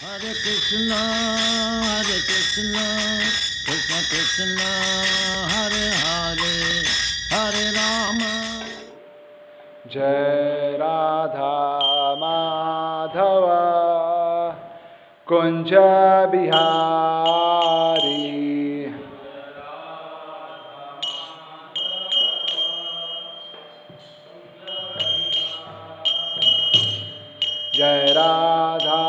Hare Krishna, Krishna Krishna, Hare Hare, Hare Rama. Jai Radha Madhava Kunja Bihari. Jai Radha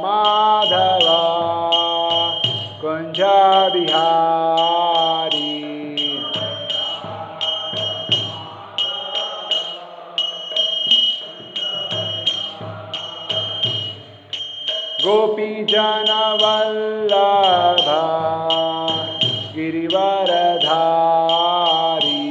Madhava Kunja Bihari. Gopi Jana Vallabha Girivaradhari.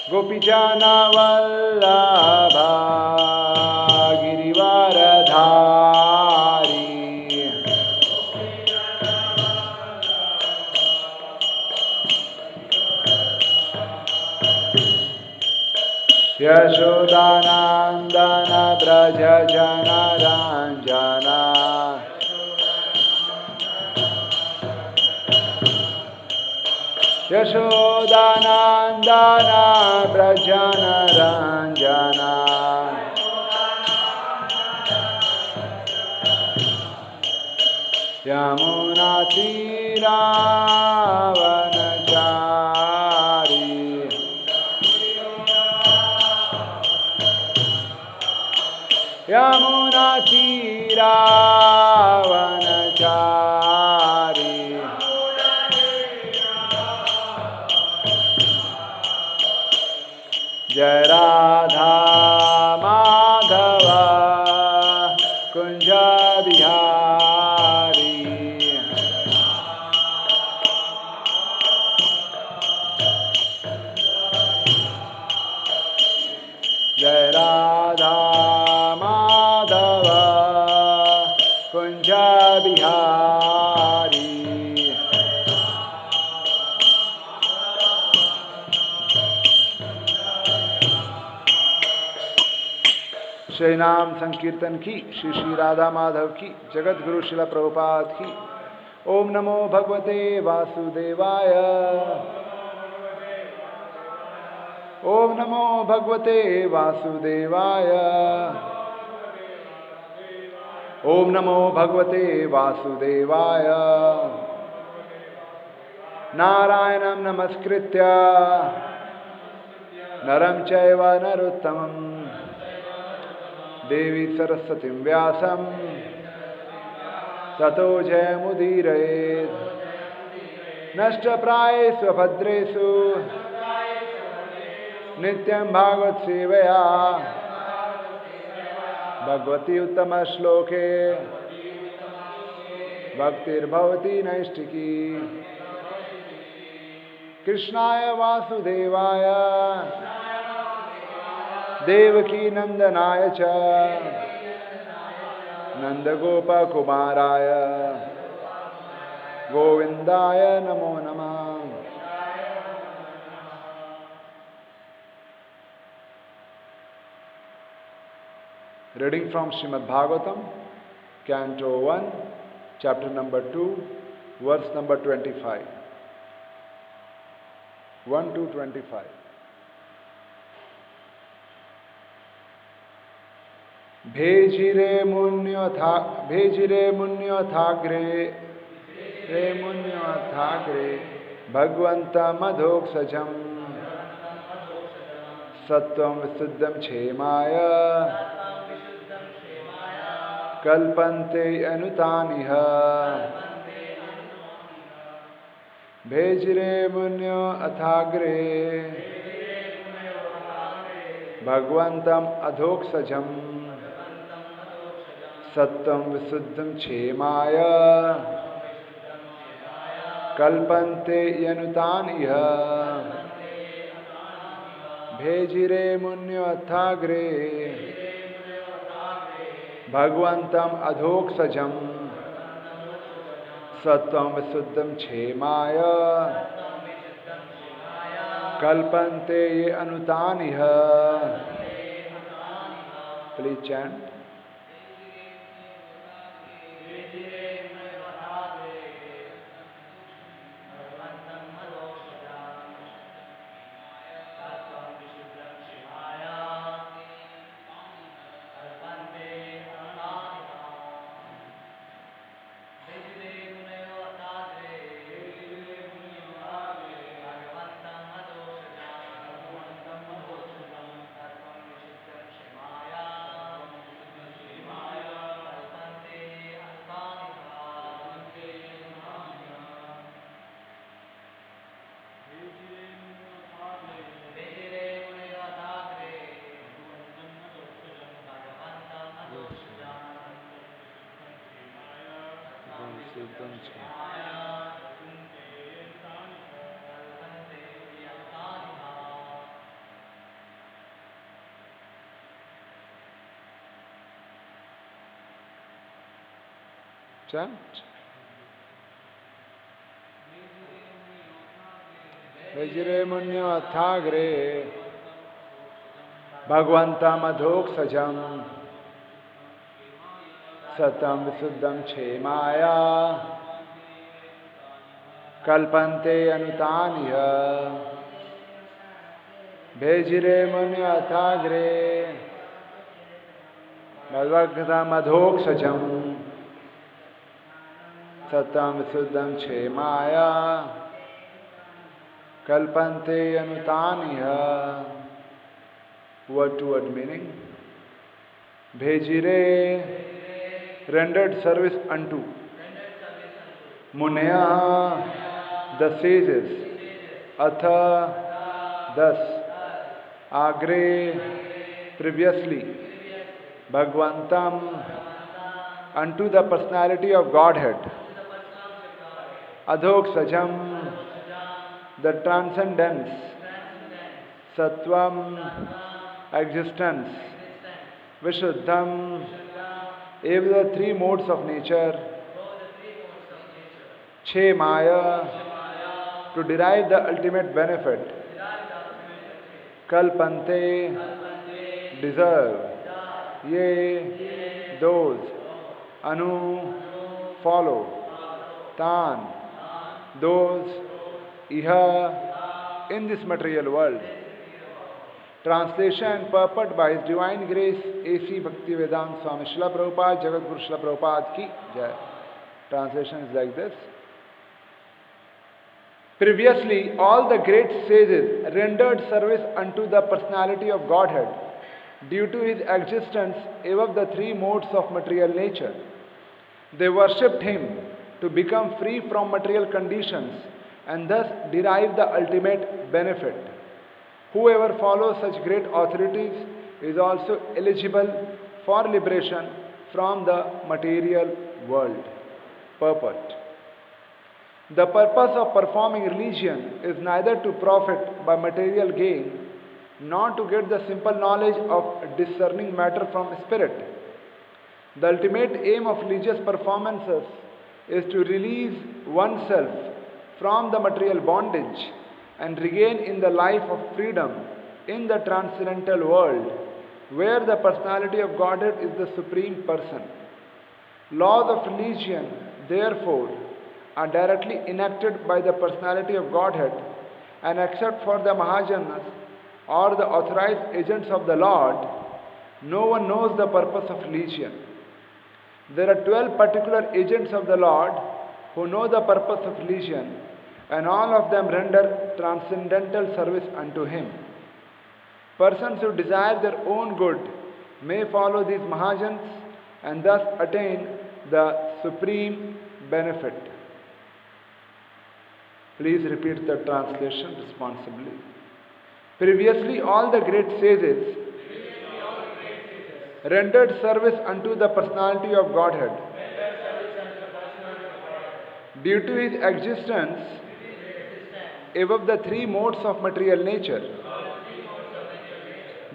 Gopi Jana Vallabha Girivaradhari. Yashodanandana Braja Jana Ranjana. Yashodanandana Braja Jana Ranjana. Yamuna Tira Vanachari. Yamuna Tira Vanachari. Jai Radha Madhava Kunja Bihari. Jai Radha Madhava Kunja Bihari. Shri नाम संकीर्तन की श्री श्री राधा माधव की जगत गुरु शिला प्रभुपाद की। ओम नमो भगवते वासुदेवाय। ओम नमो भगवते वासुदेवाय। ओम नमो भगवते वासुदेवाय। नारायणं नमस्कृत्य नरं चैव नरोत्तमं देवी सरस्वतीं व्यासं ततो जयमुदीरयेत्। नष्टप्रायेषु भद्रेषु नित्यं भागवत सेवया भगवती उत्तमश्लोके भक्तिर्भवती नैष्टिकी। कृष्णाय वासुदेवाय देवकी नंदनाय च नंदगोपकुमाराय गोविंदाय नमो नमः। Reading from Srimad Bhagavatam, Canto 1, Chapter number 2, Verse number 25. 1 to 25. भेजिरे मुन्योथाग्रे भगवन्तमधोक्षजं सत्वं विशुद्धं क्षेमाय कल्पन्ते अनुतानिह। भेजिरे मुन्यो अथाग्रे भगवन्तम् अधोक्षजं सत्वं विशुद्धं क्षेमाय कल्पन्ते यनुतानिह। भेजिरे मुन्यो अथाग्रे भगवन्तम् अधोक्षजं सत्वं विशुद्धं क्षेमाय कल्पन्ते ये अनुतानिह. Please chant. Chant. Vajre munyo athagre Bhagwantam adhoksajam Satam visuddham chemaya Kalpante anutaniya Bhejire munyo athagre Bhagwantam adhoksajam Satam visuddham chemaya Kalpante anutaniya. Word to word meaning. Bhejire, rendered service unto. Munaya, the sages. Atha, thus. Agre, previously. Bhagwantam, unto the personality of Godhead. Adhoksajam, the transcendence. Sattvam, existence. Vishuddham, even the three modes of nature. Chemaya, to derive the ultimate benefit. Kalpante, deserve. Ye, those. Anu, follow. Tan, those. Iha, in this material world. Translation and purport by His Divine Grace A.C. Bhaktivedanta Swami Srila Prabhupada, Jagat Guru Srila Prabhupada ki Jai. Translation is like this. Previously, all the great sages rendered service unto the personality of Godhead due to His existence above the three modes of material nature. They worshipped Him to become free from material conditions and thus derive the ultimate benefit. Whoever follows such great authorities is also eligible for liberation from the material world. Purport. The purpose of performing religion is neither to profit by material gain nor to get the simple knowledge of discerning matter from spirit. The ultimate aim of religious performances is to release oneself from the material bondage and regain in the life of freedom in the transcendental world, where the personality of Godhead is the supreme person. Laws of religion, therefore, are directly enacted by the personality of Godhead, and except for the Mahajanas or the authorized agents of the Lord, no one knows the purpose of religion. There are 12 particular agents of the Lord who know the purpose of religion, and all of them render transcendental service unto Him. Persons who desire their own good may follow these Mahajans and thus attain the supreme benefit. Please repeat the translation responsibly. Previously, all the great sages rendered service unto the personality of Godhead. Due to His existence above the three modes of material nature,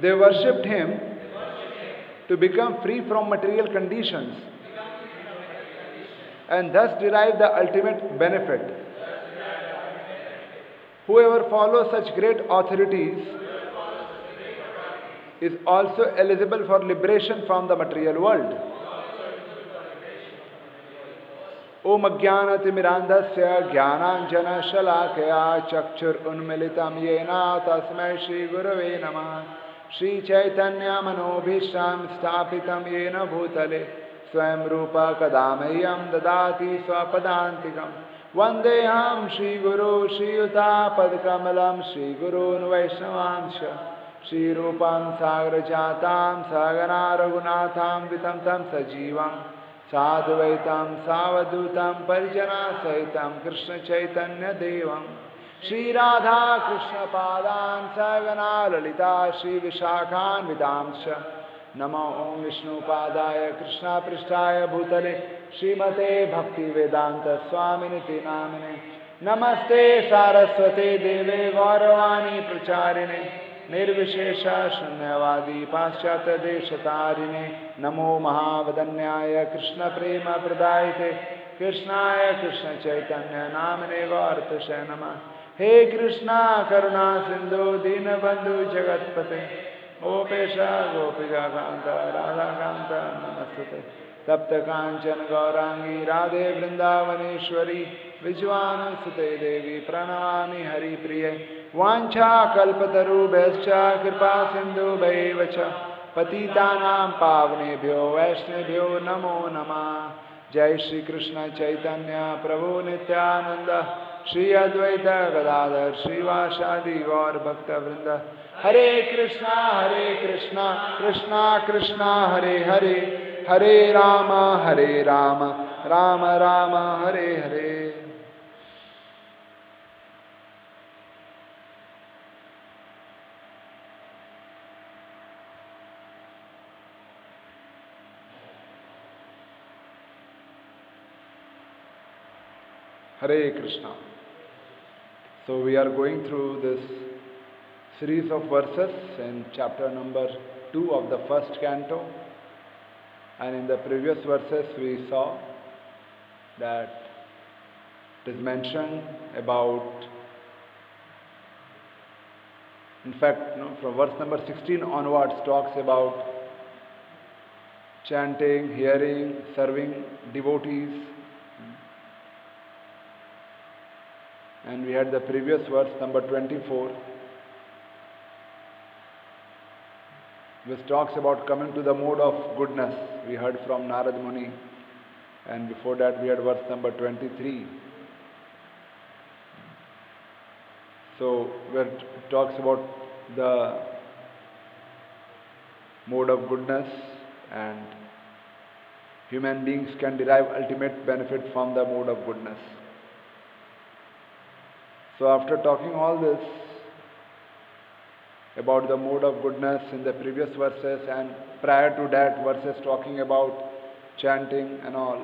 they worshipped Him to become free from material conditions and thus derive the ultimate benefit. Whoever follows such great authorities is also eligible for liberation from the material world. Om Ajnanatimirandhasya Jnananjana-shalakaya Chakshur-unmilitam Yena Tasmai Shri Gurave Namah Shri Chaitanya Manobhishtam Sthapitam Yena Bhutale Swayam Rupa Kadamahyam Dadati Swapadantikam Vandeham Shri Guru Shri Yuta Padkamalam Shri Gurun Vaishnavamsha Shri Rupam Sagar Jatam Sagana Raghunatham Vitam Tam Sajivam Sadhvaitam Savadutam Parijana Sahitam Krishna Chaitanya Devam Shri Radha Krishna Padan Sagana Lalita Shri Vishakhan Vidamsha Namo Om Vishnu Padaya Krishna Prishtaya Bhutale Srimate Bhakti Vedanta Swaminiti Namine Namaste Saraswate Deve Gauravani Pracharine Nirvishesha Shunyavadi Paschata Deshatarine Namo Mahavadanyaya Krishna Prema Pradayate Krishnaya Krishna Chaitanya Namane Gaurtasya Namah He Krishna Karuna Sindhu Dinabandhu Jagatpate Gopesha Gopika Kanta Radha Kanta Namastate Tapta Kanchan Gaurangi Radhe Vrindavaneshwari Vijvana Sute Devi Pranavani Hari Priye Vancha kalpatarubhascha kripa sindhu bhaivacha patitanam pavnebhyo vaishnebhyo namo namah Jai Shri Krishna Chaitanya Prabhu Nityananda Shri Advaita Gadadhar Shri Vasadi Gaur Bhakta Vrinda Hare Krishna Krishna Krishna Hare Hare Hare Rama Rama Rama Hare Hare Hare Krishna. So we are going through this series of verses in chapter number 2 of the first canto. And in the previous verses we saw that it is mentioned about, in fact, from verse number 16 onwards talks about chanting, hearing, serving devotees. And we had the previous verse, number 24, which talks about coming to the mode of goodness. We heard from Narad Muni. And before that we had verse number 23. So where it talks about the mode of goodness and human beings can derive ultimate benefit from the mode of goodness. So after talking all this about the mode of goodness in the previous verses and prior to that verses talking about chanting and all,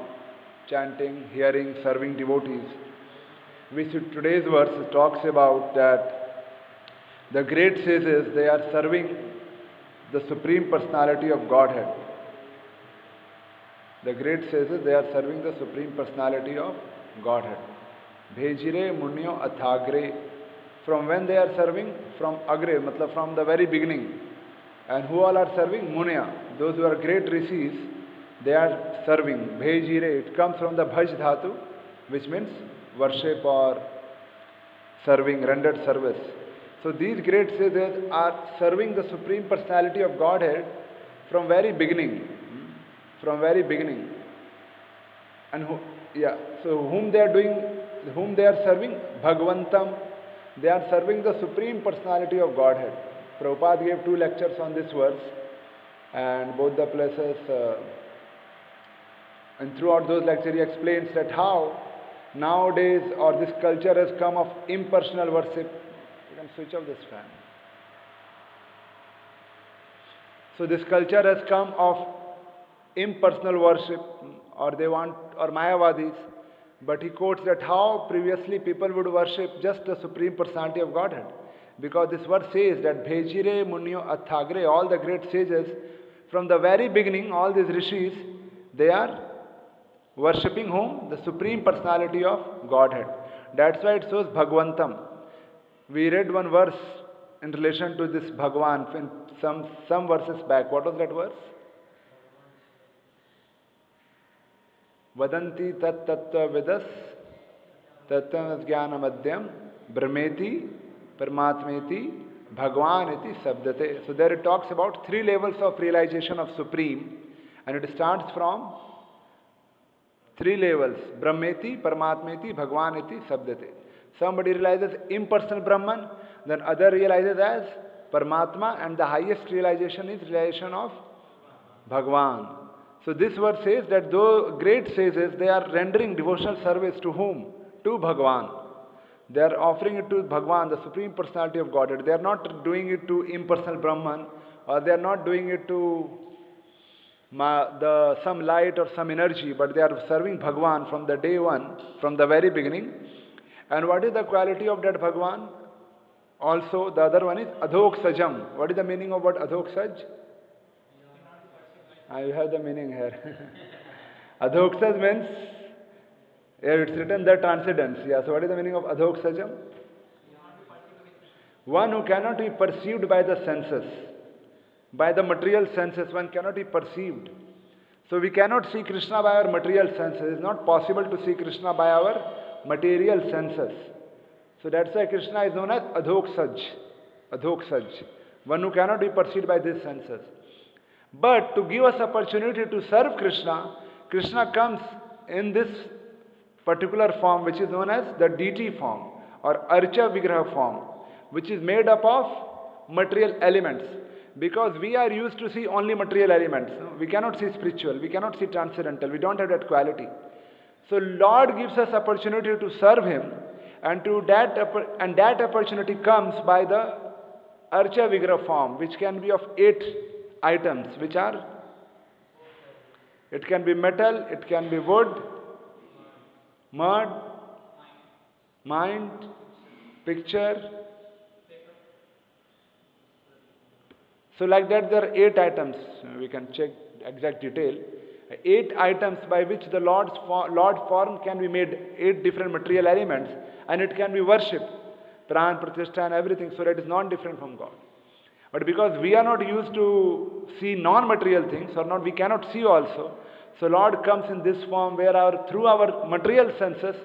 chanting, hearing, serving devotees, today's verse talks about that the great sages, they are serving the Supreme Personality of Godhead. The great sages, they are serving the Supreme Personality of Godhead. Bhejire Munyo Athagre. From when they are serving? From Agre, matlab from the very beginning. And who all are serving? Munya. Those who are great rishis, they are serving. Bhejire, it comes from the Bhaj Dhatu, which means worship or serving, rendered service. So these great sages are serving the Supreme Personality of Godhead from very beginning. From very beginning. And so whom they are serving? Bhagwantam. They are serving the Supreme Personality of Godhead. Prabhupada gave 2 lectures on this verse, and both the places, and throughout those lectures he explains that how nowadays or this culture has come of impersonal worship. You can switch off this fan. So this culture has come of impersonal worship, or Mayavadis. But he quotes that how previously people would worship just the Supreme Personality of Godhead. Because this verse says that Bhejire Munyo Athagre, all the great sages, from the very beginning, all these rishis, they are worshipping whom? The Supreme Personality of Godhead. That's why it shows Bhagwantam. We read one verse in relation to this Bhagwan in some verses back. What was that verse? Vadanti tat tattva vidas tattva jnanamadhyam brahmeti paramatmeti bhagwan iti sabdate. So there it talks about three levels of realization of Supreme, and it starts from three levels: brahmeti, paramatmeti, bhagwan iti sabdate. Somebody realizes impersonal Brahman, then other realizes as Paramatma, and the highest realization is realization of Bhagwan. So this verse says that though great sages, they are rendering devotional service to whom? To Bhagwan. They are offering it to Bhagwan, the Supreme Personality of Godhead. They are not doing it to impersonal Brahman, or they are not doing it to some light or some energy, but they are serving Bhagwan from the day one, from the very beginning. And what is the quality of that Bhagwan? Also, the other one is Adhok Sajam. What is the meaning of what Adhok Saj? You have the meaning here. Adhok Saj means, here it's written the transcendence. Yeah, so what is the meaning of Adhok Sajam? One who cannot be perceived by the senses. By the material senses, one cannot be perceived. So we cannot see Krishna by our material senses. It is not possible to see Krishna by our material senses. So that's why Krishna is known as Adhok Saj. Adhok Saj. One who cannot be perceived by these senses. But to give us opportunity to serve Krishna, Krishna comes in this particular form which is known as the deity form or Archa Vigraha form, which is made up of material elements. Because we are used to see only material elements. We cannot see spiritual, we cannot see transcendental, we don't have that quality. So Lord gives us opportunity to serve Him, and that opportunity comes by the Archa Vigraha form, which can be of 8 items, which are, it can be metal, it can be wood, mud, mind, picture. So like that there are 8 items. We can check exact detail. 8 items by which the Lord form can be made, 8 different material elements, and it can be worshipped, pran, pratishtha and everything, so that is not different from God. But because we are not used to see non-material things, or not, we cannot see also, so Lord comes in this form where through our material senses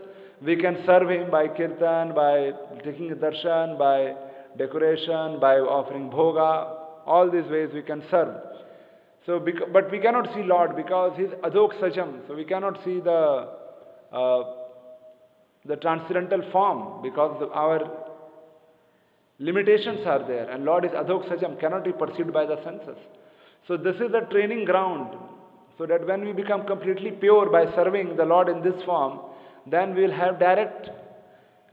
we can serve Him by kirtan, by taking a darshan, by decoration, by offering bhoga. All these ways we can serve. So, but we cannot see Lord because He is Adhok Sajam. So we cannot see the transcendental form because our limitations are there. And Lord is Adhok Sajam, cannot be perceived by the senses. So this is the training ground. So that when we become completely pure by serving the Lord in this form, then we will have direct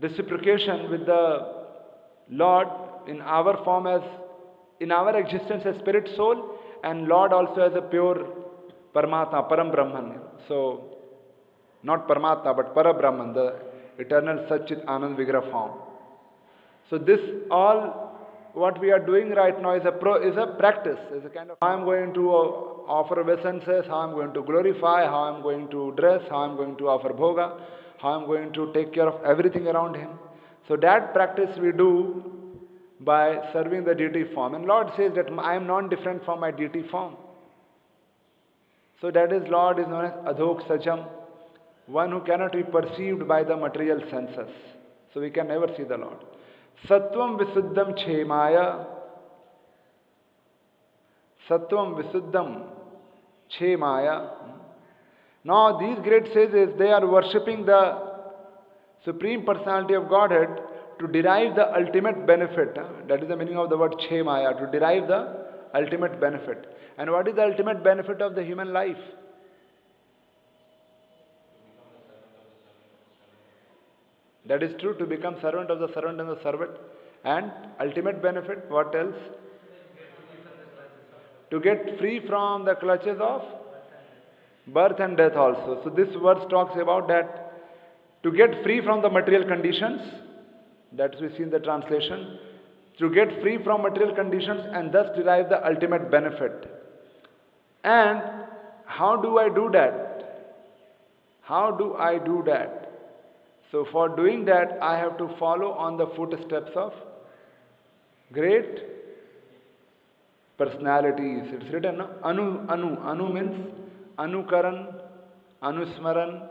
reciprocation with the Lord in our form as, in our existence as spirit soul, and Lord also as a pure Paramatma, Param Brahman. So, not Paramatma but Parabrahman, the eternal Satchit Anand Vigraha form. So this all what we are doing right now is a practice, is a kind of how I am going to offer obeisances, how I am going to glorify, how I am going to dress, how I am going to offer bhoga, how I am going to take care of everything around Him. So that practice we do by serving the deity form. And Lord says that I am non-different from my deity form. So that is Lord is known as Adhok Sajam, one who cannot be perceived by the material senses. So we can never see the Lord. Sattvam Visuddham Chemaya. Sattvam Visuddham Chemaya. Now these great sages, they are worshipping the Supreme Personality of Godhead to derive the ultimate benefit. That is the meaning of the word Chemaya, to derive the ultimate benefit. And what is the ultimate benefit of the human life? That is true, to become servant of the servant and the servant. And ultimate benefit, what else? To get free from the clutches of birth and death also. So this verse talks about that to get free from the material conditions, that we see in the translation, to get free from material conditions and thus derive the ultimate benefit. And how do I do that? How do I do that? So for doing that, I have to follow on the footsteps of great personalities. It's written, no? Anu means Anukaran, Anusmaran,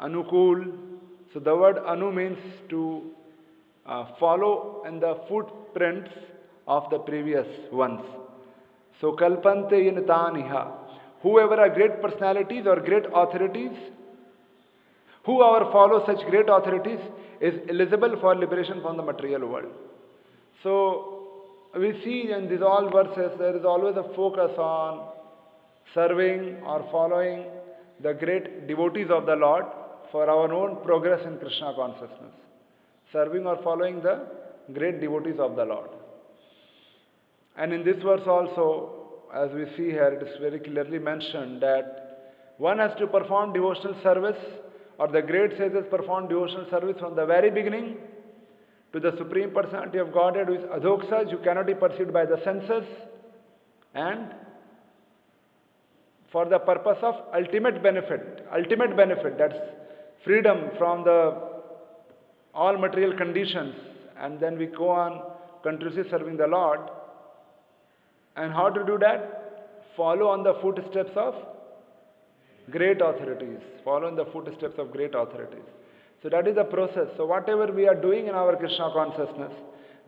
Anukul. So the word Anu means to follow in the footprints of the previous ones. So kalpante yinitaniha. Whoever are great personalities or great authorities, whoever follows such great authorities is eligible for liberation from the material world. So we see in these all verses there is always a focus on serving or following the great devotees of the Lord for our own progress in Krishna consciousness. Serving or following the great devotees of the Lord. And in this verse also, as we see here, it is very clearly mentioned that one has to perform devotional service, or the great sages perform devotional service from the very beginning to the Supreme Personality of Godhead, who is Adhoksaj, who cannot be perceived by the senses, and for the purpose of ultimate benefit, that's freedom from the all material conditions, and then we go on continuously serving the Lord. And how to do that? Follow on the footsteps of great authorities. Follow in the footsteps of great authorities. So that is the process. So whatever we are doing in our Krishna consciousness,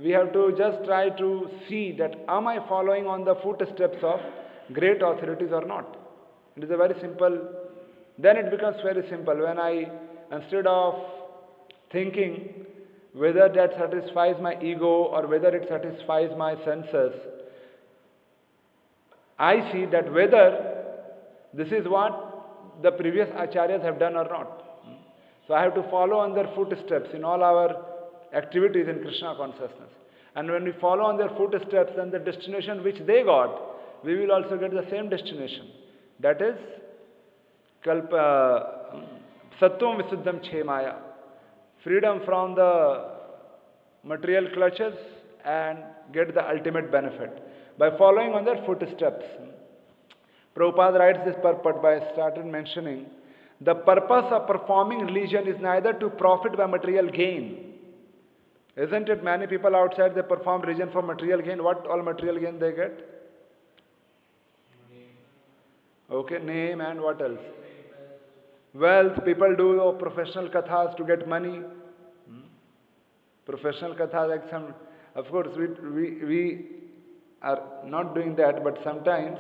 we have to just try to see that am I following on the footsteps of great authorities or not. It is a very simple, then it becomes very simple. When I, instead of thinking whether that satisfies my ego or whether it satisfies my senses, I see that whether this is what the previous acharyas have done or not. So I have to follow on their footsteps in all our activities in Krishna consciousness. And when we follow on their footsteps, then the destination which they got, we will also get the same destination. That is Sattvam Visuddham Chemaya. Freedom from the material clutches and get the ultimate benefit by following on their footsteps. Prabhupada writes this purport by started mentioning the purpose of performing religion is neither to profit by material gain. Isn't it many people outside they perform religion for material gain? What all material gain they get? Okay, name and what else? Wealth. People do professional kathas to get money. Professional kathas, like some, of course, we are not doing that, but sometimes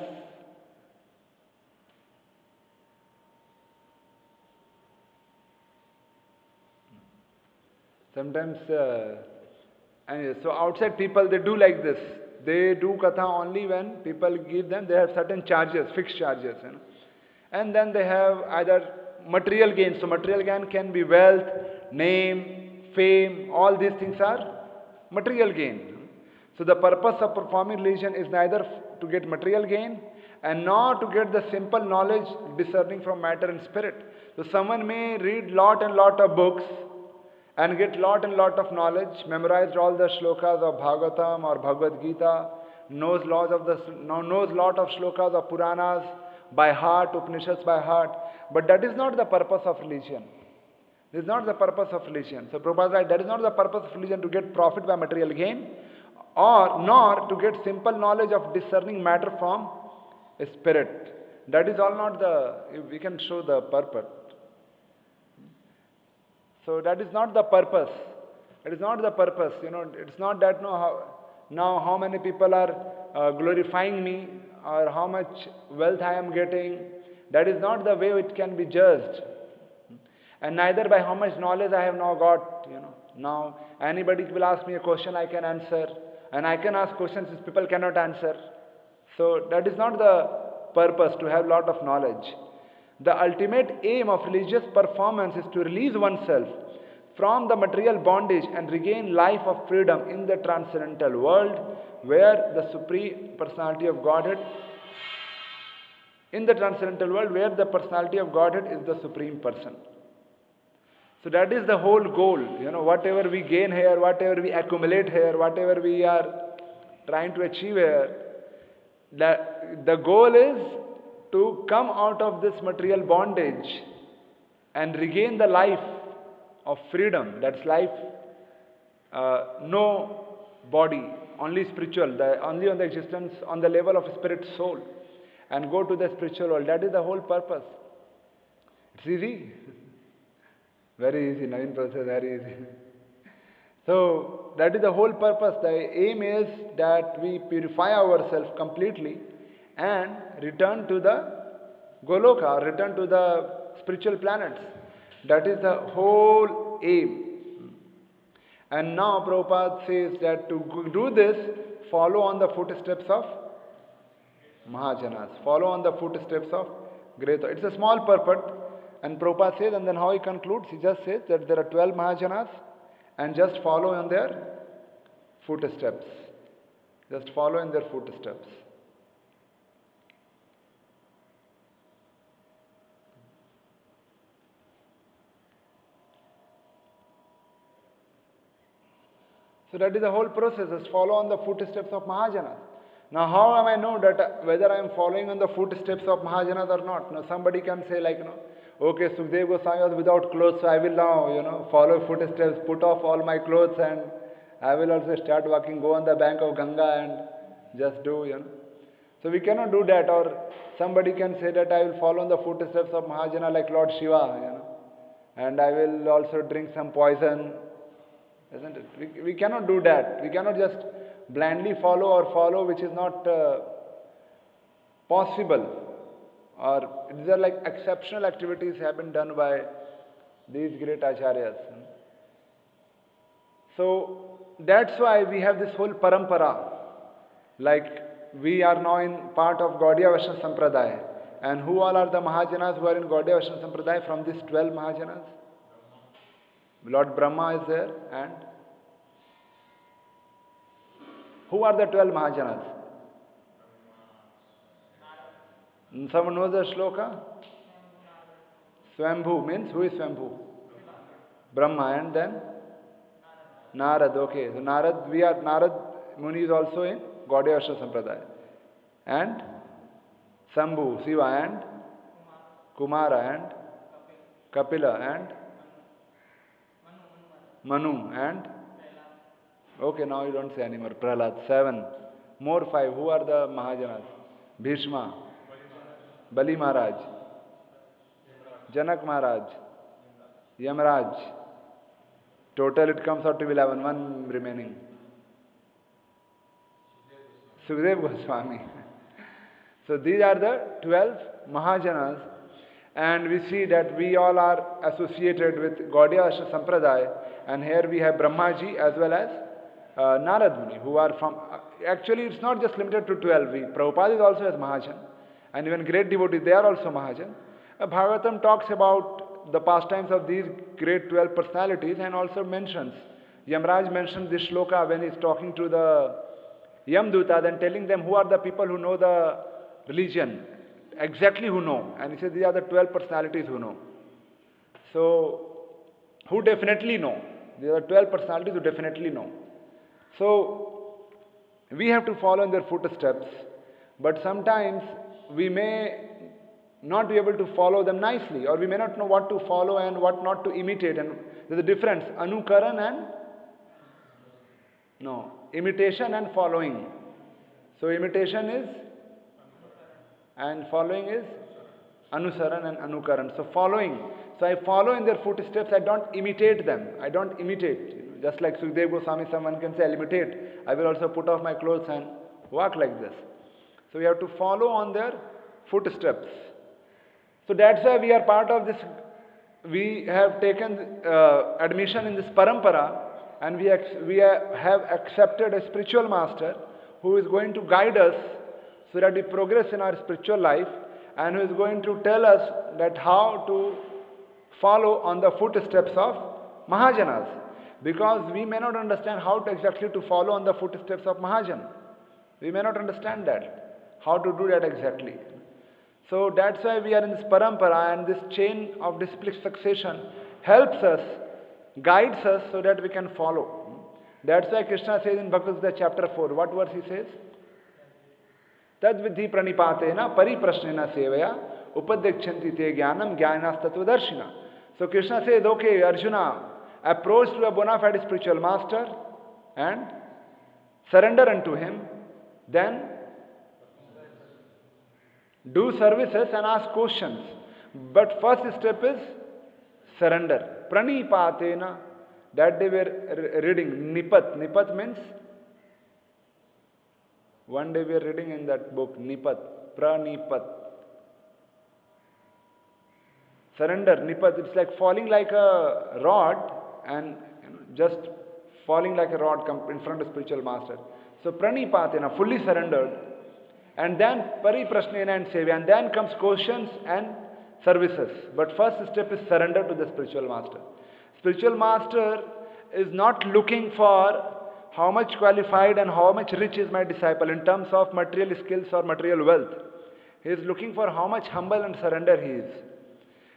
anyway, so outside people they do like this. They do katha only when people give them, they have certain charges, fixed charges, and then they have either material gain. So material gain can be wealth, name, fame, all these things are material gain. So the purpose of performing religion is neither to get material gain and nor to get the simple knowledge discerning from matter and spirit. So someone may read lot and lot of books and get lot and lot of knowledge, memorized all the shlokas of Bhagavatam or Bhagavad Gita, knows lot of shlokas of Puranas by heart, Upanishads by heart, but that is not the purpose of religion. This is not the purpose of religion. So Prabhupada writes, that is not the purpose of religion to get profit by material gain, or nor to get simple knowledge of discerning matter from spirit. That is all not the, we can show the purpose. So that is not the purpose. It is not the purpose. It's not that now how many people are glorifying me or how much wealth I am getting. That is not the way it can be judged. And neither by how much knowledge I have now got. Now anybody will ask me a question, I can answer. And I can ask questions which people cannot answer. So that is not the purpose, to have lot of knowledge. The ultimate aim of religious performance is to release oneself from the material bondage and regain life of freedom in the transcendental world, where the Supreme Personality of Godhead, where the Personality of Godhead is the Supreme Person. So that is the whole goal. Whatever we gain here, whatever we accumulate here, whatever we are trying to achieve here, the goal is to come out of this material bondage and regain the life of freedom, that's life, no body, only spiritual, only on the existence on the level of spirit soul, and go to the spiritual world. That is the whole purpose. It's easy. Very easy, Naveen Professor, very easy. So that is the whole purpose. The aim is that we purify ourselves completely and return to the Goloka, return to the spiritual planets. That is the whole aim. And now Prabhupada says that to do this, follow on the footsteps of Mahajanas. Follow on the footsteps of great. It's a small purport. And Prabhupada says, and then how he concludes, he just says that there are 12 Mahajanas and just follow on their footsteps. Just follow in their footsteps. So that is the whole process, just follow on the footsteps of Mahajanas. Now how am I know that whether I am following on the footsteps of Mahajanas or not? Now somebody can say like, okay, Sukdev Goswami was without clothes, so I will now, follow footsteps, put off all my clothes, and I will also start walking, go on the bank of Ganga and just do, So we cannot do that. Or somebody can say that I will follow on the footsteps of Mahajana like Lord Shiva, and I will also drink some poison, isn't it? We cannot do that. We cannot just blindly follow which is not possible. Or these are like exceptional activities have been done by these great acharyas. So that's why we have this whole parampara. Like we are now in part of Gaudiya Vaishnava Sampradaya. And who all are the Mahajanas who are in Gaudiya Vaishnava Sampradaya from these 12 Mahajanas? Lord Brahma is there, and who are the 12 Mahajanas? Someone knows the shloka? Swambhu means who is Swambhu? Brahma, and then Narad. Okay, so Narad Muni is also in Gaudiya Vaishnava Sampradaya. And Sambhu, Siva, and Kumara, and Kapila, and Manu, and okay, now you don't say anymore. Prahlad, 7. More 5. Who are the Mahajanas? Bhishma, Bali Maharaj, Janak Maharaj, Yamraj. Total it comes out to 11. One remaining. Sukdev Goswami. So these are the 12 Mahajanas, and we see that we all are associated with Gaudiya Vaishnava Sampradaya, and here we have Brahmaji as well as Narad Muni, who are from, actually it's not just limited to 12, Prabhupada is also as Mahajan, and even great devotees, they are also Mahajan. Bhagavatam talks about the pastimes of these great 12 personalities and also mentions, Yamraj mentions this shloka when he is talking to the Yamduta, then telling them who are the people who know the religion, exactly who know, and he says these are the 12 personalities who know. So, who definitely know? These are 12 personalities who definitely know. So, we have to follow in their footsteps, but sometimes we may not be able to follow them nicely, or we may not know what to follow and what not to imitate, and there's a difference, anukaran and imitation and following. So imitation is, and following is anusaran and anukaran. So following. So I follow in their footsteps, I don't imitate them. I don't imitate. Just like Sukdev Goswami, someone can say, I'll imitate. I will also put off my clothes and walk like this. So we have to follow on their footsteps. So that's why we are part of this. We have taken admission in this parampara, and we have accepted a spiritual master who is going to guide us so that we progress in our spiritual life, and who is going to tell us that how to follow on the footsteps of Mahajanas. Because we may not understand how to exactly to follow on the footsteps of Mahajan. We may not understand that, how to do that exactly. So that's why we are in this parampara, and this chain of disciplic succession helps us, guides us so that we can follow. That's why Krishna says in Bhagavad Gita chapter 4, what verse he says? Tad vidhi pranipatena pariprashnena sevaya upadekchanti te jnanam jnanas tattvadarshina. So Krishna says, okay, Arjuna, approach to a bona fide spiritual master and surrender unto him. Then do services and ask questions. But first step is surrender. Pranipatena. That day we are reading Nipat. Nipat means, one day we are reading in that book, Nipat. Pranipat. Surrender, Nipat. It's like falling like a rod and just falling like a rod in front of spiritual master. So Pranipatena, fully surrendered. And then Pariprashnena and Sevya. And then comes questions and services. But first step is surrender to the spiritual master. Spiritual master is not looking for how much qualified and how much rich is my disciple in terms of material skills or material wealth. He is looking for how much humble and surrender he is.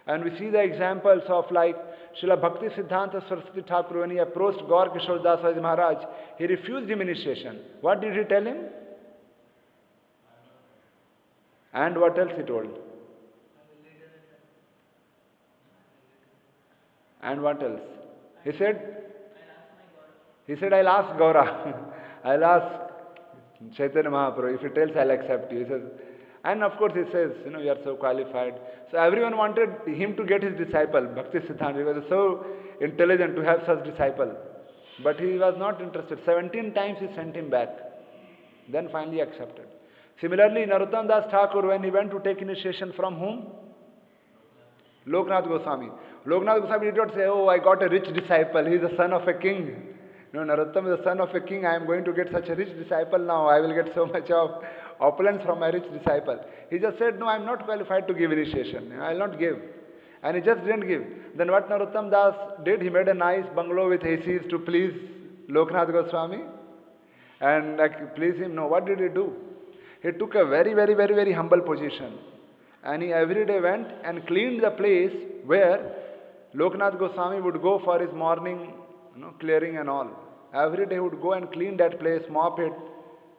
And we see the examples of like Srila Bhakti Siddhanta Saraswati Thakur, when he approached Gaur Kishore Das Maharaj, he refused him initiation. What did he tell him? And what else he told? And what else? He said, I'll ask Gaura. I'll ask Chaitanya Mahaprabhu. If he tells, I'll accept you. He says, and of course he says, you are so qualified. So everyone wanted him to get his disciple, Bhakti Siddhanta. He was so intelligent to have such disciple. But he was not interested. 17 times he sent him back. Then finally accepted. Similarly, Narottam Das Thakur, when he went to take initiation from whom? Loknath Goswami. Loknath Goswami did not say, oh, I got a rich disciple. He is the son of a king. No, Narottam is the son of a king. I am going to get such a rich disciple now. I will get so much of opulence from my rich disciple. He just said, no, I am not qualified to give initiation. I will not give. And he just didn't give. Then what Narottam Das did, he made a nice bungalow with ACs to please Loknath Goswami. And please him. No, what did he do? He took a very humble position. And he every day went and cleaned the place where Loknath Goswami would go for his morning clearing and all. Every day he would go and clean that place, mop it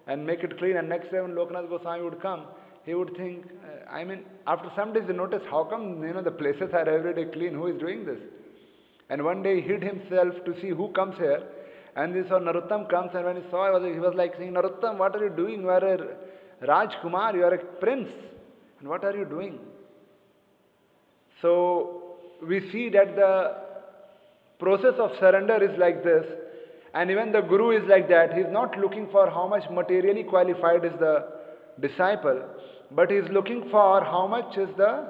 and make it clean. And next day when Loknath Goswami would come, he would think, after some days he noticed, how come the places are every day clean? Who is doing this? And one day he hid himself to see who comes here. And he saw Narottam comes, and when he saw, he was like saying, Narottam, what are you doing? You are a Rajkumar, you are a prince. And what are you doing? So we see that the process of surrender is like this. And even the Guru is like that. He is not looking for how much materially qualified is the disciple, but he is looking for how much is the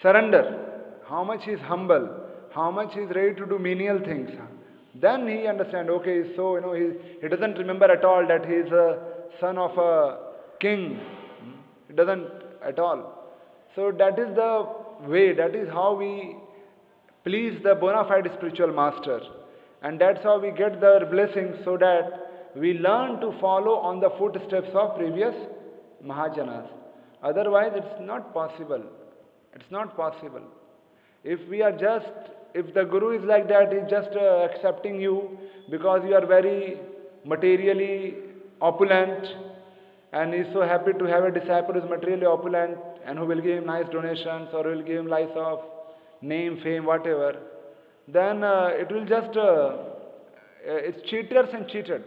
surrender, how much he is humble, how much he is ready to do menial things. Then he understands, okay, so he doesn't remember at all that he is a son of a king. He doesn't at all. So that is the way, that is how we please the bona fide spiritual master. And that's how we get their blessings, so that we learn to follow on the footsteps of previous Mahajanas. Otherwise, it's not possible. It's not possible. If the Guru is like that, he's just accepting you because you are very materially opulent, and he's so happy to have a disciple who is materially opulent and who will give him nice donations or will give him lots of name, fame, whatever, then it will just, it's cheaters and cheated.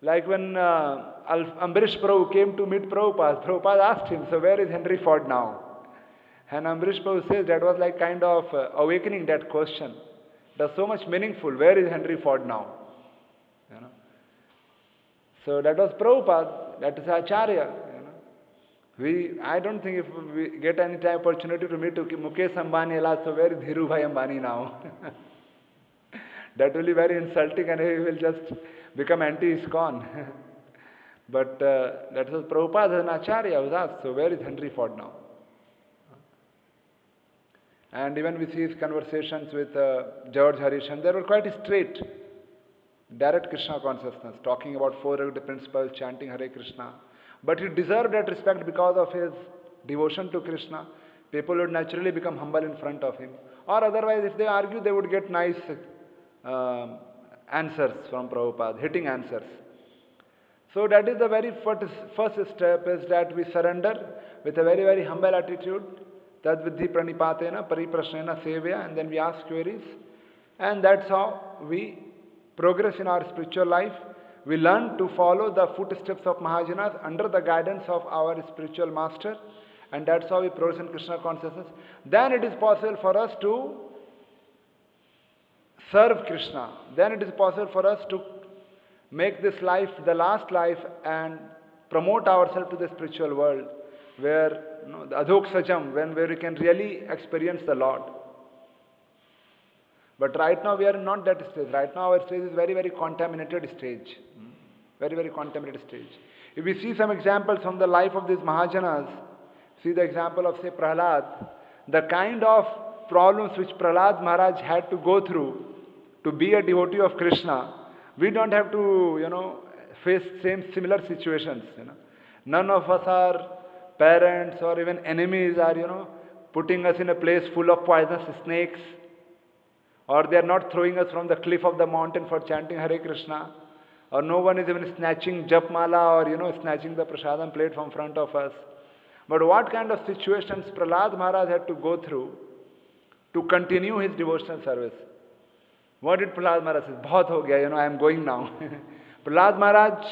Like when Ambarish Prabhu came to meet Prabhupada, Prabhupada asked him, so where is Henry Ford now? And Ambarish Prabhu says that was like kind of awakening that question. That's so much meaningful. Where is Henry Ford now? So that was Prabhupada, that is Acharya. I don't think if we get any time opportunity to meet Mukesh Ambani, so where is Dhirubhai Ambani now? That will be very insulting, and he will just become anti-ISKCON. But that was Prabhupada and Acharya was asked, so where is Henry Ford now? And even we see his conversations with George Harishan, they were quite straight, direct Krishna consciousness, talking about four principles, chanting Hare Krishna. But he deserved that respect because of his devotion to Krishna. People would naturally become humble in front of him. Or otherwise, if they argue, they would get nice answers from Prabhupada, hitting answers. So that is the very first step, is that we surrender with a very humble attitude Tad vidhi pranipatena pariprasnena sevya, and then we ask queries. And that's how we progress in our spiritual life. We learn to follow the footsteps of Mahajanas under the guidance of our spiritual master, and that's how we progress in Krishna consciousness. Then it is possible for us to serve Krishna. Then it is possible for us to make this life the last life and promote ourselves to the spiritual world, where the adhoksajam, where we can really experience the Lord. But right now we are not that stage. Right now our stage is very, very contaminated stage. Very, very contaminated stage. If we see some examples from the life of these Mahajanas, see the example of say Prahlad, the kind of problems which Prahlad Maharaj had to go through to be a devotee of Krishna, we don't have to, face similar situations. None of us are parents or even enemies are, putting us in a place full of poisonous snakes, or they are not throwing us from the cliff of the mountain for chanting Hare Krishna, or no one is even snatching Japmala or snatching the prasadam plate from front of us. But what kind of situations Prahlad Maharaj had to go through to continue his devotional service? What did Prahlad Maharaj say? Bahut ho gaya, I am going now. Prahlad Maharaj,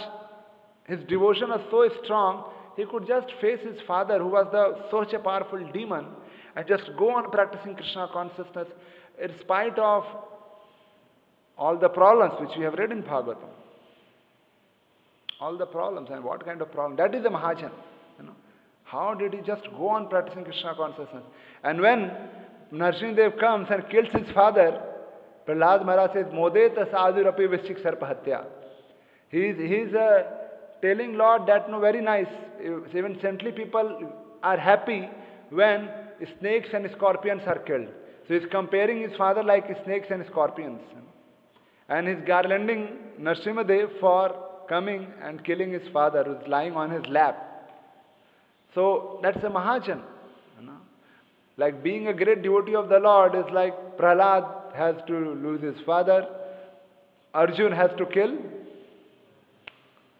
his devotion was so strong, he could just face his father, who was such a powerful demon, and just go on practicing Krishna consciousness in spite of all the problems which we have read in Bhagavatam. All the problems, and what kind of problem? That is the Mahajan. How did he just go on practicing Krishna consciousness? And when Nrsimhadev comes and kills his father, Prahlad Maharaj says, Modeta sadhurapi vishik sarpahatya. He is telling Lord that, very nice, even saintly people are happy when snakes and scorpions are killed. So he's comparing his father like snakes and scorpions. And he's garlanding Nrsimhadev for coming and killing his father, who's lying on his lap. So that's a Mahajan. Like being a great devotee of the Lord is like Prahlad has to lose his father, Arjun has to kill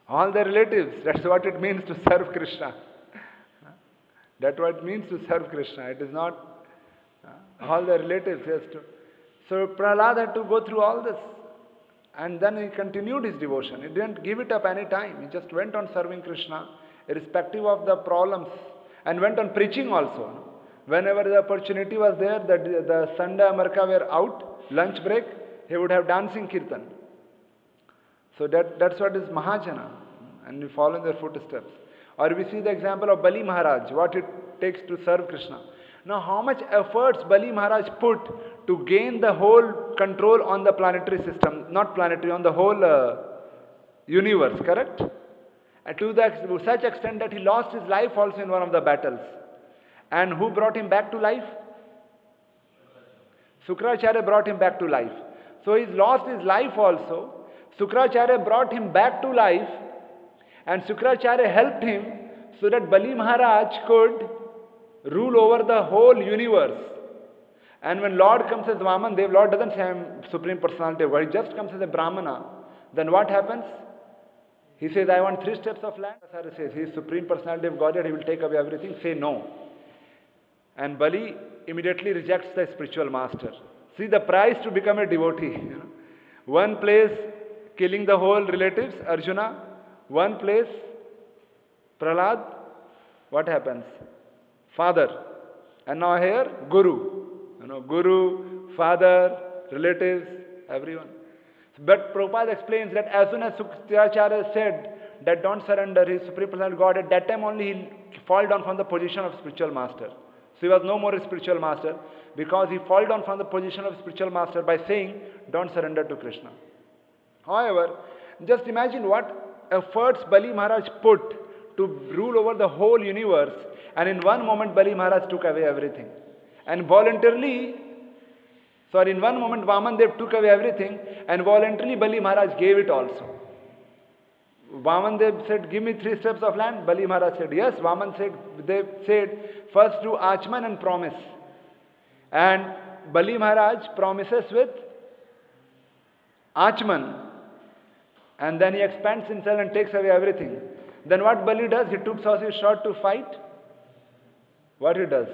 all the relatives. That's what it means to serve Krishna. That's what it means to serve Krishna. It is not all the relatives has to. So Prahlad had to go through all this. And then he continued his devotion. He didn't give it up any time. He just went on serving Krishna, irrespective of the problems, and went on preaching also. Whenever the opportunity was there, the Sunday Amarka were out, lunch break, he would have dancing kirtan. So that's what is Mahajana, and we follow in their footsteps. Or we see the example of Bali Maharaj, what it takes to serve Krishna. Now how much efforts Bali Maharaj put to gain the whole control on the planetary system, not planetary, on the whole universe, correct? And to such extent that he lost his life also in one of the battles. And who brought him back to life? Sukracharya brought him back to life. So he's lost his life also. Sukracharya brought him back to life, and Sukracharya helped him so that Bali Maharaj could rule over the whole universe. And when Lord comes as Vaman Dev, Lord doesn't say I am Supreme Personality of God, he just comes as a Brahmana. Then what happens? He says, I want 3 steps of land. Acharya says, he is Supreme Personality of Godhead, he will take away everything. Say no. And Bali immediately rejects the spiritual master. See the price to become a devotee. One place killing the whole relatives, Arjuna. One place, Prahlad. What happens? Father. And now here, Guru. Guru, father, relatives, everyone. But Prabhupada explains that as soon as Sukracharya said that don't surrender, his Supreme Personality God, at that time only he fall down from the position of spiritual master. So he was no more a spiritual master, because he fall down from the position of spiritual master by saying, don't surrender to Krishna. However, just imagine what efforts Bali Maharaj put to rule over the whole universe, and in one moment Bali Maharaj took away everything. And voluntarily, in one moment Vaman Dev took away everything, and voluntarily Bali Maharaj gave it also. Vaman Dev said, give me 3 steps of land. Bali Maharaj said, yes. Dev said, first do Achman and promise. And Bali Maharaj promises with Achman. And then he expands himself and takes away everything. Then what Bali does? He took out his sword to fight. What he does?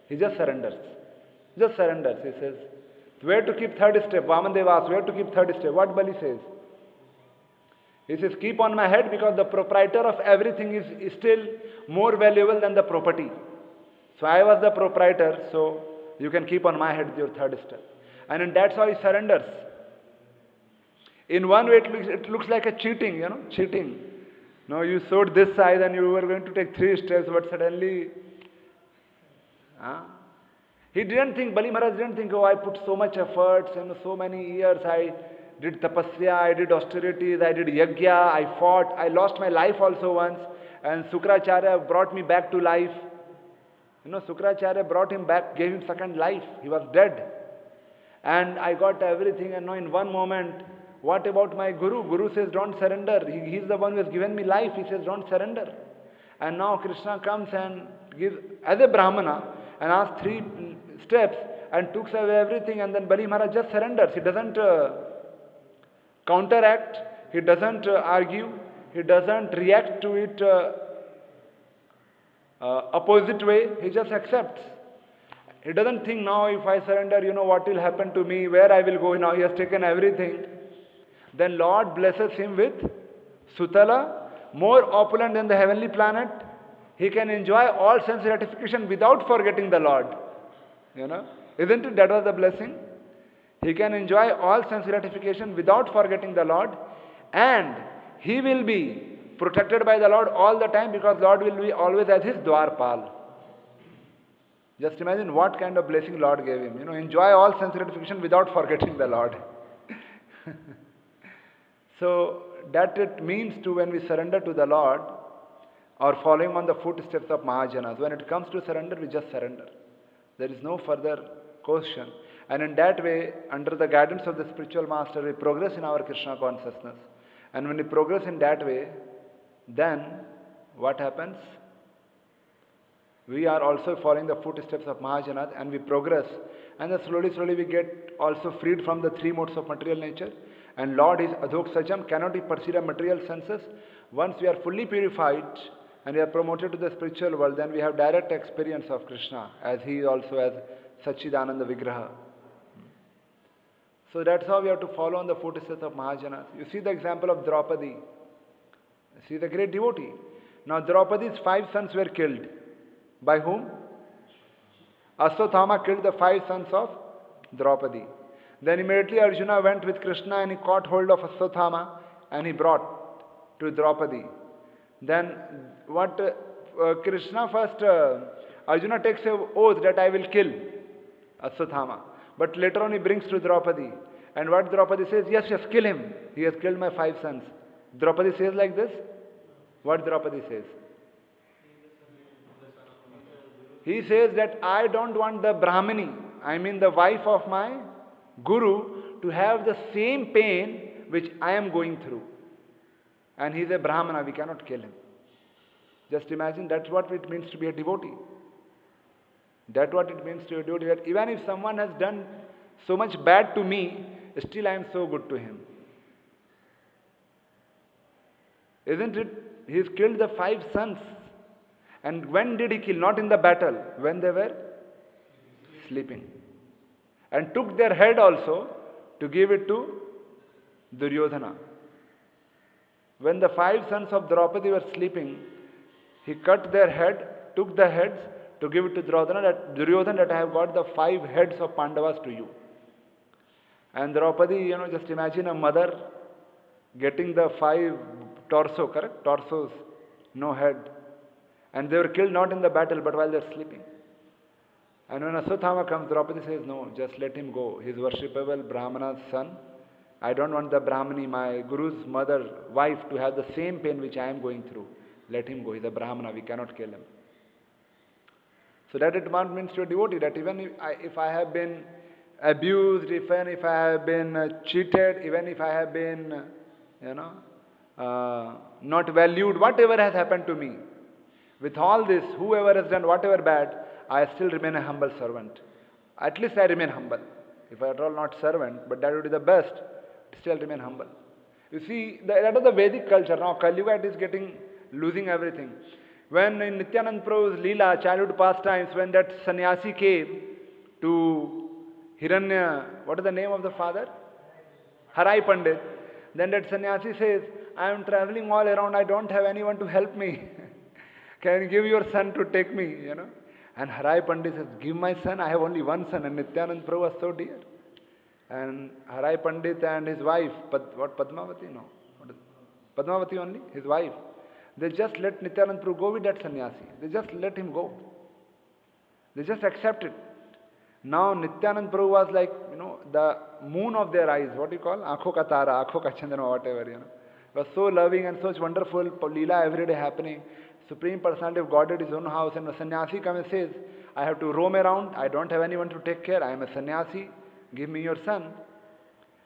He just surrenders. Just surrenders. He says, where to keep third step? Vamandev asks, where to keep third step? What Bali says? He says, keep on my head because the proprietor of everything is still more valuable than the property. So I was the proprietor, so you can keep on my head your third step. And that's how he surrenders. In one way, it looks like a cheating, cheating. No, you sowed this side and you were going to take 3 steps, but suddenly, he didn't think, Bali Maharaj didn't think, oh, I put so much efforts, so many years, I did tapasya, I did austerities, I did yajna, I fought, I lost my life also once, and Sukracharya brought me back to life. Sukracharya brought him back, gave him second life. He was dead. And I got everything, and now in one moment, what about my Guru? Guru says, don't surrender. He's the one who has given me life. He says, don't surrender. And now Krishna comes and gives, as a Brahmana, and asks 3 steps, and took away everything, and then Bali Maharaj just surrenders. He doesn't counteract, he doesn't argue, he doesn't react to it opposite way, he just accepts. He doesn't think now if I surrender, what will happen to me, where I will go now, he has taken everything. Then Lord blesses him with Sutala, more opulent than the heavenly planet. He can enjoy all sense gratification without forgetting the Lord. Isn't it that was the blessing? He can enjoy all sense gratification without forgetting the Lord, and he will be protected by the Lord all the time because Lord will be always as his Dwarpal. Just imagine what kind of blessing Lord gave him. Enjoy all sense gratification without forgetting the Lord. So that it means to when we surrender to the Lord or following on the footsteps of Mahajanas. When it comes to surrender, we just surrender. There is no further question. And in that way, under the guidance of the spiritual master, we progress in our Krishna consciousness. And when we progress in that way, then what happens? We are also following the footsteps of Mahajanas and we progress. And then slowly we get also freed from the 3 modes of material nature. And Lord is Adhoksajam, cannot be perceived in material senses. Once we are fully purified and we are promoted to the spiritual world, then we have direct experience of Krishna as he also has Sachidananda Vigraha. So that's how we have to follow on the footsteps of Mahajanas. You see the example of Draupadi. You see the great devotee. Now Draupadi's 5 sons were killed. By whom? Aswathama killed the 5 sons of Draupadi. Then immediately Arjuna went with Krishna and he caught hold of Aswathama and he brought to Draupadi. Then what Krishna first, Arjuna takes an oath that I will kill Aswathama. But later on he brings to Draupadi. And what Draupadi says, yes, kill him. He has killed my 5 sons. Draupadi says like this. What Draupadi says? He says that I don't want the Brahmini, I mean the wife of my Guru, to have the same pain which I am going through. And he is a Brahmana, we cannot kill him. Just imagine, that's what it means to be a devotee. That's what it means to be a devotee. That even if someone has done so much bad to me, still I am so good to him. Isn't it? He has killed the 5 sons. And when did he kill? Not in the battle, when they were sleeping. And took their head also to give it to Duryodhana. When the 5 sons of Draupadi were sleeping, he cut their head, took the heads to give it to Duryodhana that I have got the 5 heads of Pandavas to you. And Draupadi, just imagine a mother getting the 5 torso, correct? Torsos, no head. And they were killed not in the battle but while they are sleeping. And when Aswathama comes, Draupadi says, no, just let him go. He is worshipable Brahmana's son. I don't want the Brahmani, my Guru's mother, wife, to have the same pain which I am going through. Let him go. He is a Brahmana, we cannot kill him. So that it means to a devotee that even if I have been abused, even if I have been cheated, even if I have been, not valued, whatever has happened to me, with all this, whoever has done whatever bad, I still remain a humble servant. At least I remain humble. If I at all not servant, but that would be the best, still remain humble. You see, that is the Vedic culture. Now Kali Yuga is losing everything. When in Nityanand Prabhu's Leela, childhood pastimes, when that sannyasi came to Hiranya, what is the name of the father? Harai Pandit. Then that sannyasi says, I am traveling all around, I don't have anyone to help me. Can you give your son to take me, And Harai Pandit says, give my son, I have only one son. And Nityanand Prabhu was so dear. And Harai Pandit and his wife, Padmavati? No. Padmavati only, his wife. They just let Nityanand Prabhu go with that sannyasi. They just let him go. They just accepted. Now Nityanand Prabhu was like, the moon of their eyes. What do you call? Aankhon ka tara, aankhon ka chandana, whatever, It was so loving and such wonderful Leela every day happening. Supreme Personality of Godhead is own house, and a sannyasi comes and says, I have to roam around, I don't have anyone to take care, I am a sannyasi, give me your son.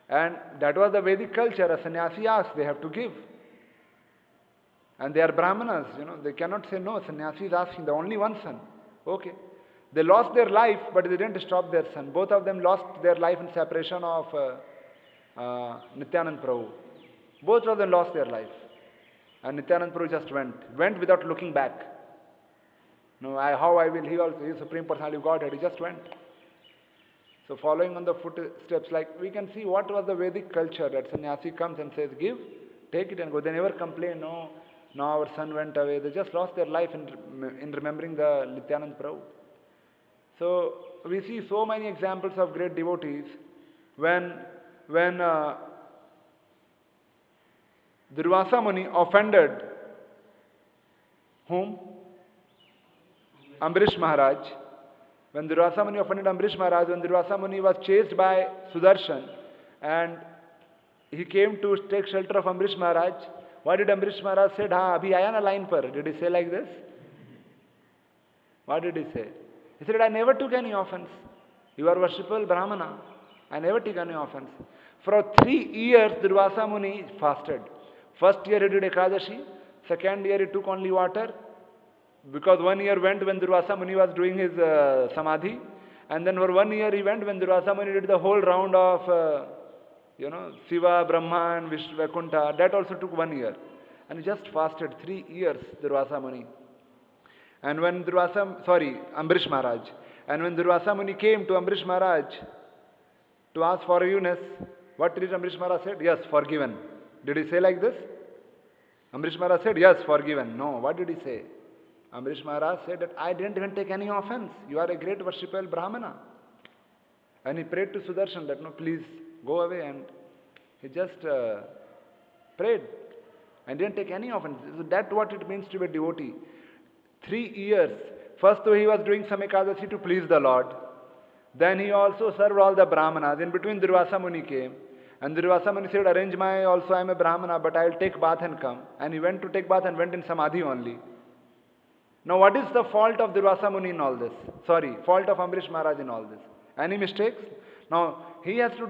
And that was the Vedic culture. A sannyasi asks, they have to give. And they are Brahmanas, they cannot say no. Sannyasi is asking, the only one son. Okay. They lost their life, but they didn't stop their son. Both of them lost their life in separation of Nityanand Prabhu. Both of them lost their life. And Nityanand Prabhu just went without looking back. How I will, he is Supreme Personality of Godhead, he just went. So following on the footsteps, like we can see what was the Vedic culture, that sannyasi comes and says, give, take it and go. They never complain, no, now our son went away. They just lost their life in remembering the Nityanand Prabhu. So we see so many examples of great devotees when Durvasa Muni offended whom? Ambarish Maharaj. When Durvasa Muni offended Ambarish Maharaj, when Durvasa Muni was chased by Sudarshan and he came to take shelter of Ambarish Maharaj, what did Ambarish Maharaj say? Abhi aaya na line par. Did he say like this? What did he say? He said, I never took any offense. You are worshipful Brahmana. I never took any offense. For 3 years, Durvasa Muni fasted. First year he did Ekadashi. Second year he took only water. Because 1 year went when Durvasa Muni was doing his Samadhi. And then for 1 year he went when Durvasa Muni did the whole round of, Shiva, Brahma and Vishnu, Vaikuntha. That also took 1 year. And he just fasted 3 years, Durvasa Muni. And when Ambarish Maharaj. And when Durvasa Muni came to Ambarish Maharaj to ask forgiveness, what did Ambarish Maharaj said? Yes, forgiven. Did he say like this? Ambarish Maharaj said, yes, forgiven. No, what did he say? Ambarish Maharaj said that I didn't even take any offense. You are a great worshipful Brahmana. And he prayed to Sudarshan that, no, please go away. And he just prayed and didn't take any offense. So that's what it means to be a devotee. 3 years. First, though, he was doing some Ekadasi to please the Lord. Then he also served all the Brahmanas. In between, Durvasa Muni came. And Durvasa Muni said, arrange I am a Brahmana, but I will take bath and come. And he went to take bath and went in Samadhi only. Now, what is the fault of Durvasa Muni in all this? Fault of Ambarish Maharaj in all this? Any mistakes? Now, he has to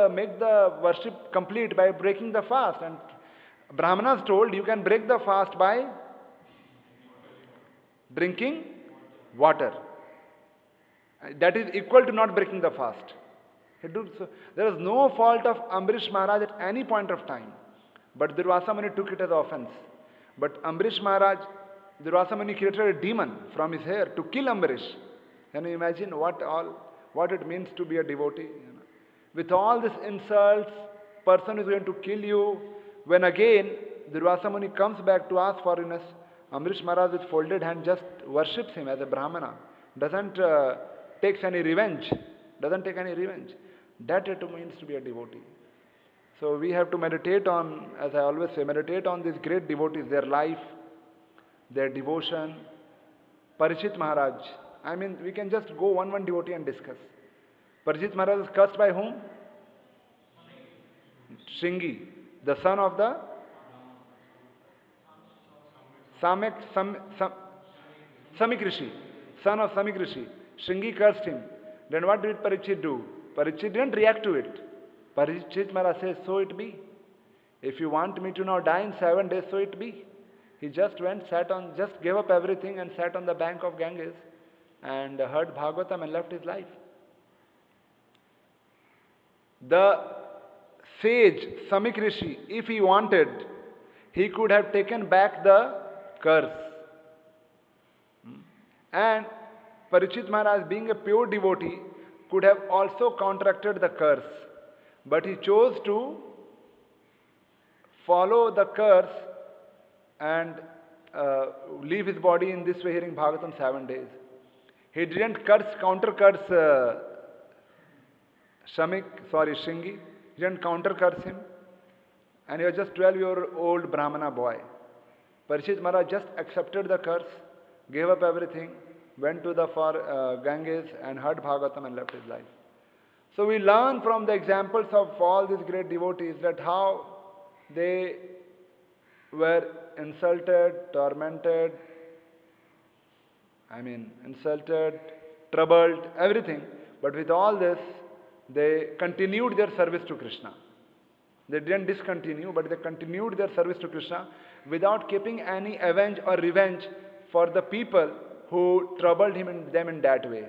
make the worship complete by breaking the fast. And Brahmanas told, you can break the fast by drinking water. That is equal to not breaking the fast. There is no fault of Ambarish Maharaj at any point of time. But Durvasa Muni took it as offense. But Ambarish Maharaj, Durvasa Muni created a demon from his hair to kill Ambarish. Can you imagine what it means to be a devotee? With all these insults, person is going to kill you. When again Durvasa Muni comes back to ask forgiveness, Ambarish Maharaj with folded hand just worships him as a Brahmana. Doesn't take any revenge. That it means to be a devotee. So we have to meditate on, as I always say, meditate on these great devotees, their life, their devotion. Parikshit Maharaj. We can just go one devotee and discuss. Parikshit Maharaj is cursed by whom? Shringi, the son of the Samik Rishi, son of Samik Rishi. Shringi cursed him. Then what did Parikshit do? Parikshit didn't react to it. Parikshit Maharaj says, so it be. If you want me to now die in 7 days, so it be. He just gave up everything and sat on the bank of Ganges and heard Bhagavatam and left his life. The sage Samik Rishi, if he wanted, he could have taken back the curse. And Parikshit Maharaj, being a pure devotee, could have also counteracted the curse, but he chose to follow the curse and leave his body in this way, hearing Bhagavatam 7 days. He didn't counter curse Shringi. He didn't counter curse him. And he was just 12-year-old Brahmana boy. Parikshit Maharaj just accepted the curse, gave up everything, went to the Ganges and heard Bhagavatam and left his life. So we learn from the examples of all these great devotees that how they were insulted, tormented, troubled, everything. But with all this, they continued their service to Krishna. They didn't discontinue, but they continued their service to Krishna without keeping any avenge or revenge for the people who troubled them in that way,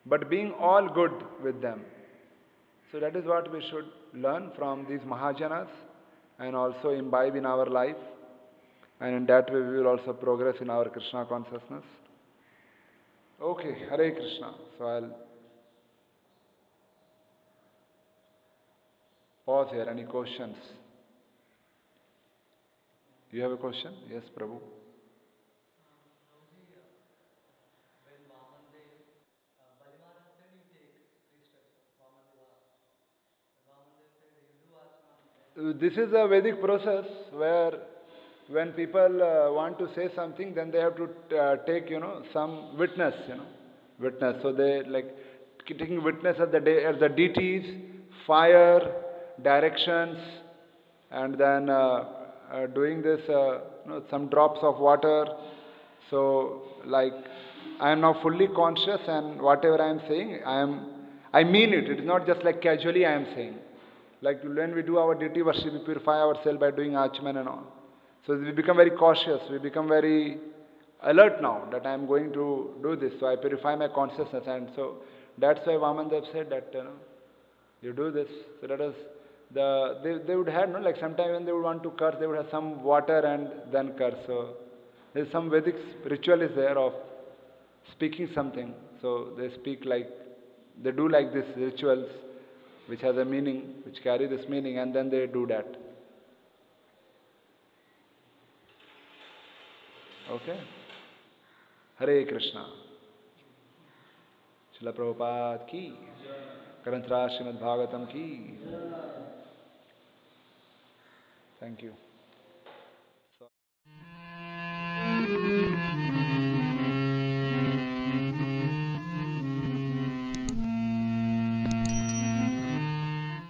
but being all good with them. So that is what we should learn from these Mahajanas and also imbibe in our life, and in that way we will also progress in our Krishna consciousness. Okay, Hare Krishna. So I'll pause here. Any questions? You have a question? Yes, Prabhu. This is a Vedic process where when people want to say something, then they have to take, some witness, witness. So they like taking witness of the deities, fire, directions, and then doing this, some drops of water. So like I am now fully conscious, and whatever I am saying, I mean it. It is not just like casually I am saying. Like when we do our deity worship, we purify ourselves by doing Achman and all. So we become very cautious, we become very alert now that I am going to do this. So I purify my consciousness, and so that's why Vamandev said that you do this. So that is they would have like sometimes when they would want to curse, they would have some water and then curse. So there is some Vedic ritual is there of speaking something. So they speak like they do like this rituals, which has a meaning, which carry this meaning, and then they do that. Okay? Hare Krishna. Srila Prabhupada ki, Granth Raj Srimad Bhagavatam ki. Thank you.